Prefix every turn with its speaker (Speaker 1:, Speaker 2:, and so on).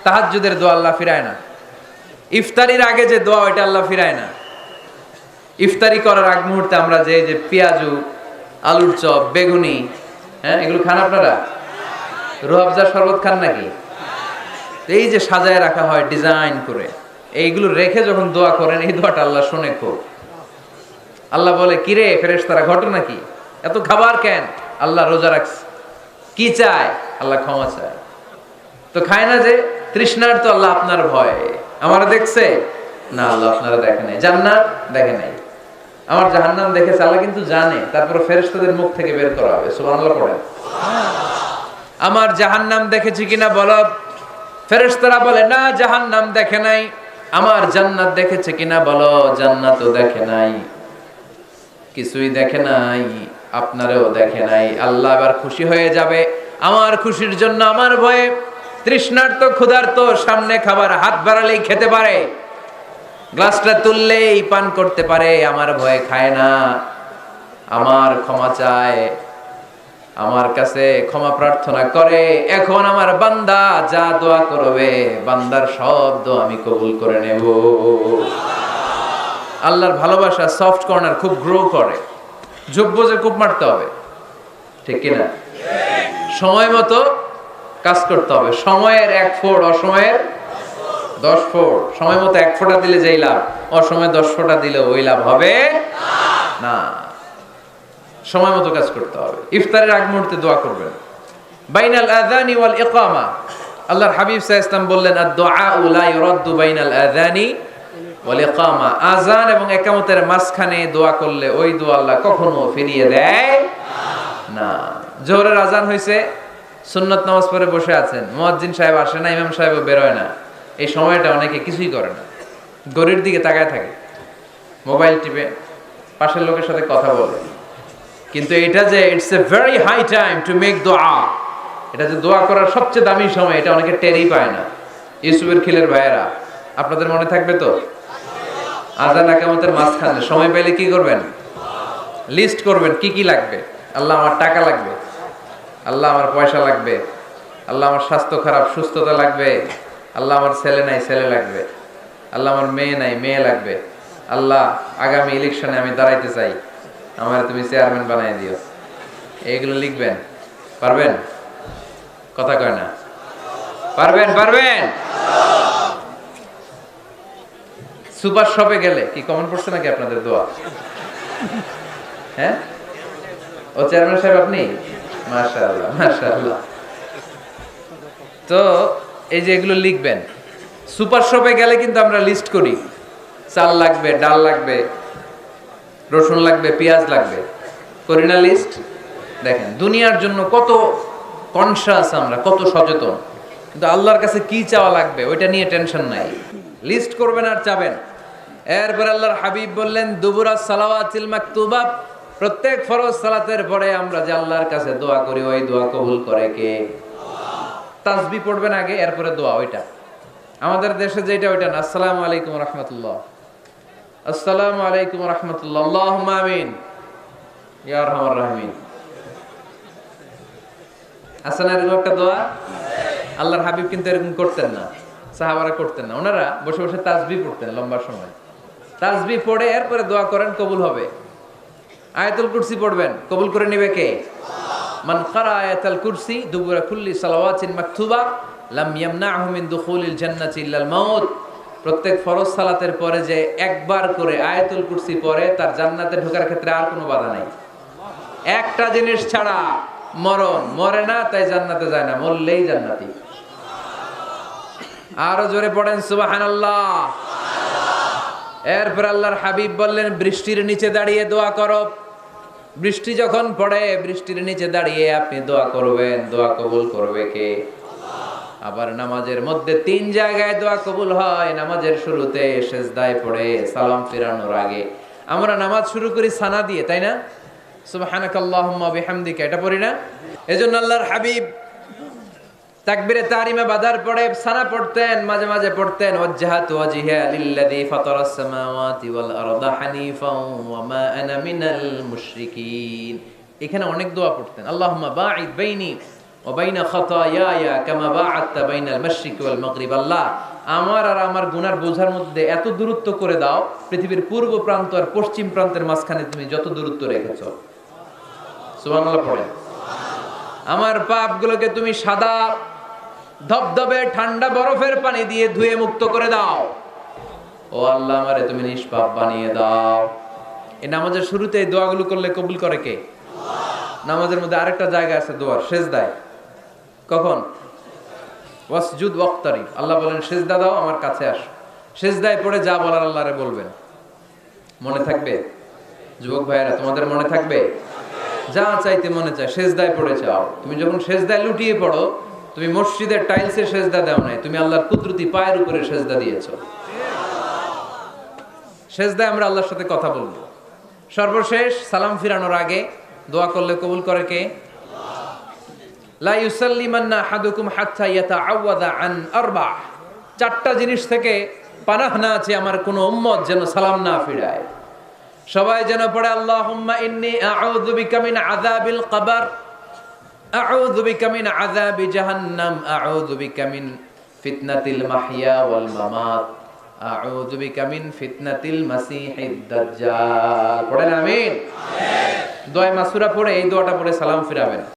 Speaker 1: তাহাজ্জুদের দোয়া আল্লাহ ফিরায় না। ইফতারির আগে যে দোয়া ওইটা আল্লাহ ফিরায় না। ইফতারি করার আগ মুহূর্তে আমরা যে পেঁয়াজু, আলুর চপ, বেগুনি, হ্যাঁ, এগুলো খান আপনারা? রুহাবজার শরবত খান নাকি? এই যে সাজায় রাখা হয় ডিজাইন করে, এইগুলো রেখে যখন দোয়া করেন, এই দোয়াটা আল্লাহ শুনে খুব। আল্লাহ বলে, কিরে ফেরেশতারা, ঘটনা কি? এত খাবার কেন? আল্লাহ রোজা রাখছে। কি চায়? আল্লাহ ক্ষমা চায়। তো খায় না যে তৃষ্ণার, তো আল্লাহ আপনার ভয়। আমার দেখছে না, আল্লাহ আপনারা দেখে নাই। জান্নাত দেখে নাই, আমার জাহান্নাম দেখেছে। আল্লাহ কিন্তু জানে, তারপর ফেরেশতাদের মুখ থেকে বের করা হবে। সুবহানাল্লাহ পড়েন। আমার জাহান্নাম দেখেছি কিনা বলো। ফেরেশতারা বলে, না জাহান্নাম দেখে নাই। আমার জান্নাত দেখেছে কিনা বলো। জান্নাতও দেখে নাই, কিছুই দেখে নাই, আপনারেও দেখে নাই। আল্লাহ এবার খুশি হয়ে যাবে। আমার খুশির জন্য, আমার ভয়ে তৃষ্ণার্ত ক্ষুধার্ত সামনে খাবার হাত বাড়ালেই খেতে পারে, গ্লাসটা তুললেই পান করতে পারে, আমার ভয়ে খায় না, আমার ক্ষমা চায়, আমার কাছে ক্ষমা প্রার্থনা করে। এখন আমার বান্দা যা দোয়া করবে, বান্দার সব দোয়া আমি কবুল করে নেব। আল্লাহর ভালোবাসা সফট কর্নার খুব গ্রো করে। যোগ্য যে খুব মারতে হবে, ঠিক কিনা? সময় মতো কাজ করতে হবে। সময়ের 1 ফোঁট, অসময়ের 10 ফোঁট। সময় মতো 1 ফোঁটা দিলে যেই লাভ, অসময়ে 10 ফোঁটা দিলে ওই লাভ হবে না। সময় মতো কাজ করতে হবে। ইফতারের আগ মুহূর্তে দোয়া করবেন। বাইনাল আযানি ওয়াল ইকামা, আল্লাহর হাবিব সাল্লাল্লাহু আলাইহি ওয়াসাল্লাম বললেন, আদ-দুআউ লা ইউরাদ্দু বাইনাল আযানি ওয়াল ইকামা। আযান এবং ইকামতের মাঝখানে দোয়া করলে ওই দোয়া আল্লাহ কখনো ফিরিয়ে দেয় না। জোহরের আযান হইছে, সুন্নাত নামাজ পড়ে বসে আছেন, মুয়াজ্জিন সাহেব আসে না, ইমাম সাহেবও বের হয় না। এই সময়টা অনেকে কিছুই করে না, ঘড়ির দিকে তাকায় থাকে, মোবাইল টিপে, পাশের লোকের সাথে কথা বলে। কিন্তু এটা যে it's a very high time to make দোয়া, এটা যে দোয়া করার সবচেয়ে দামি সময়, এটা অনেকে টেরই পায় না। ইউসুফের খিলের ভাইয়েরা, আপনাদের মনে থাকবে তো? আযান ইকামতের মাঝখানে সময় পেলে কি করবেন? লিস্ট করবেন কি কি লাগবে। আল্লাহ আমার টাকা লাগবে, আল্লাহ আমার পয়সা লাগবে, আল্লাহ আমার স্বাস্থ্য খারাপ, সুস্থতা লাগবে, আল্লাহ আমার ছেলে নাই, ছেলে লাগবে, আল্লাহ আমার মেয়ে নাই, মেয়ে লাগবে, আল্লাহ আগামী ইলেকশনে আমি দাঁড়াইতে চাই, আমার তুমি চেয়ারম্যান বানাই দিও। এইগুলো লিখবেন। পারবেন? কথা কয় না। পারবেন? পারবেন? সুপার শপে গেলে কি কমন পড়ছে নাকি আপনাদের দোয়া? হ্যাঁ, ও চেয়ারম্যান সাহেব আপনি? মাশাআল্লাহ, মাশাআল্লাহ। তো এই যে এগুলো লিখবেন। সুপার শপে গেলে কিন্তু আমরা লিস্ট করি, চাল লাগবে, ডাল লাগবে, রসুন লাগবে, পেঁয়াজ লাগবে, করি না লিস্ট? দেখেন দুনিয়ার জন্য কত কনশাস আমরা, কত সচেতন, কিন্তু আল্লাহর কাছে কি চাওয়া লাগবে ওইটা নিয়ে টেনশন নাই। লিস্ট করবেন আর চাবেন। এরপর আল্লাহর হাবিব বললেন, দুবুরা সালাওয়াতিল মাকতুবা, প্রত্যেক ফরজ সালাতের পরে আমরা যে আল্লাহর কাছে দোয়া করি, ওই দোয়া কবুল করে কে? তাসবিহ পড়বেন আগে, এরপরে দোয়া। ওইটা আমাদের দেশে যেটা, ওইটা না। আসসালামু আলাইকুম রাহমাতুল্লাহ, আসসালামু আলাইকুম রাহমাতুল্লাহ, আল্লাহুম্মা আমিন ইয়া আরহামার রাহিমিন। আসসালামু আলাইকুম একটা দোয়া। আল্লাহর হাবিব কিন্তু এরকম করতেন না, সাহাবারা করতেন না। ওনারা বসে বসে তাসবিহ পড়তেন লম্বা সময়। তাসবিহ পড়ে এরপরে দোয়া করেন, কবুল হবে। আয়াতুল কুরসি পড়বেন, কবুল করে নেবে কে? মান ক্বারা আয়াতুল কুরসি দুবুরা কুল্লি সালাওয়াতিন মাকতুবা লাম ইয়ামনাহু মিন দুখুলিল জান্নাতি ইল্লাল মাউত। প্রত্যেক ফরজ সালাতের পরে যে একবার করে আয়াতুল কুরসি পড়ে, তার জান্নাতে ঢোকার ক্ষেত্রে আর কোনো বাধা নাই। একটা জিনিস ছাড়া, মরণ। মরে না তাই জান্নাতে যায় না, মরলেই জান্নাতি। আরো জোরে পড়েন সুবহানাল্লাহ। এরপর আল্লাহর হাবিব বললেন, বৃষ্টির নিচে দাঁড়িয়ে দোয়া করো। বৃষ্টি যখন পড়ে, বৃষ্টির নিচে দাঁড়িয়ে আপনি দোয়া করবেন, দোয়া কবুল করবে কে? আবার নামাজের মধ্যে 3 জায়গায় দোয়া কবুল হয়। নামাজের শুরুতে, সেজদায় পড়ে, সালাম ফেরানোর আগে। আমরা নামাজ শুরু করি সানা দিয়ে, তাই না? সুবহানাকাল্লাহুম্মা বিহামদিকা, এটা পড়ি না? এজন্য আল্লাহর হাবিব তাকবীরে তাহরিমা বাঁধার পরে সানা পড়তেন, মাঝে মাঝে পড়তেন, ওয়াজহাতু ওয়াজহিয়া লিল্লাযী ফাতারাস সামাওয়াতি ওয়াল আরদা হানিফাও ওয়া মা আনা মিনাল মুশরিকিন। এখানে অনেক দোয়া পড়তেন। আল্লাহুম্মা বাঈদ বাইনি ওয়া বাইনা খাতায়ায়া কামা বা'আতা বাইনাল মাশরিকি ওয়াল মাগরিব। আল্লাহ, আমার আর আমার গুনার বোঝার মধ্যে এত দূরত্ব করে দাও, পৃথিবীর পূর্ব প্রান্ত আর পশ্চিম প্রান্তের মাঝখানে তুমি যত দূরত্ব রেখেছো। সুবহানাল্লাহ পড়ে। আমার পাপগুলোকে তুমি সাদা ধবধবে ঠান্ডা বরফের পানি দিয়ে ধুয়ে মুক্ত করে দাও। ও আল্লাহ, আমারে তুমি নিষ্পাপ বানিয়ে দাও। এই নামাজের শুরুতে এই দোয়াগুলো করলে কবুল করে কে? নামাজের মধ্যে আরেকটা জায়গা আছে দোয়ার, সেজদায়। কখন? ওয়াসজুদ ওয়াক্তারিব। আল্লাহ বলেন সেজদা দাও, আমার কাছে আসো। সেজদায় পড়ে যা বলার আল্লাহরে বলবেন। মনে থাকবে? যুবক ভাইয়েরা, তোমাদের মনে থাকবে? যা চাইতে মনে চায় সেজদায় পড়ে চাও। তুমি যখন সেজদায় লুটিয়ে পড়ো, তুমি মসজিদের টাইলসে সেজদা দাও নাই, তুমি আল্লাহর কুদরতি পায়ের উপরে সেজদা দিয়েছো। সেজদায় আমরা আল্লাহর সাথে কথা বলবো। সর্বশেষ সালাম ফিরানোর আগে দোয়া করলে কবুল করে কে? লা ইউসাল্লিমান্না আহাদুকুম হাত্তা ইয়াতাআওয়াযা আন আরবা। চারটা জিনিস থেকে পানাহ না আছে আমার কোন উম্মত যেন সালাম না ফিরায়। সবাই যেন পড়ে আল্লাহুম্মা ইন্নী আউযু বিকা মিন আযাবিল কবর, আউযু বিকা মিন আযাবি জাহান্নাম, আউযু বিকা মিন ফিতনাতিল মাহইয়া ওয়াল মামাত, আউযু বিকা মিন ফিতনাতিল মাসিহিদ দাজ্জাল। পড়েন আমিন। দোয়া মাসুরা পড়ে এই দোয়াটা পড়ে সালাম ফিরাবেন।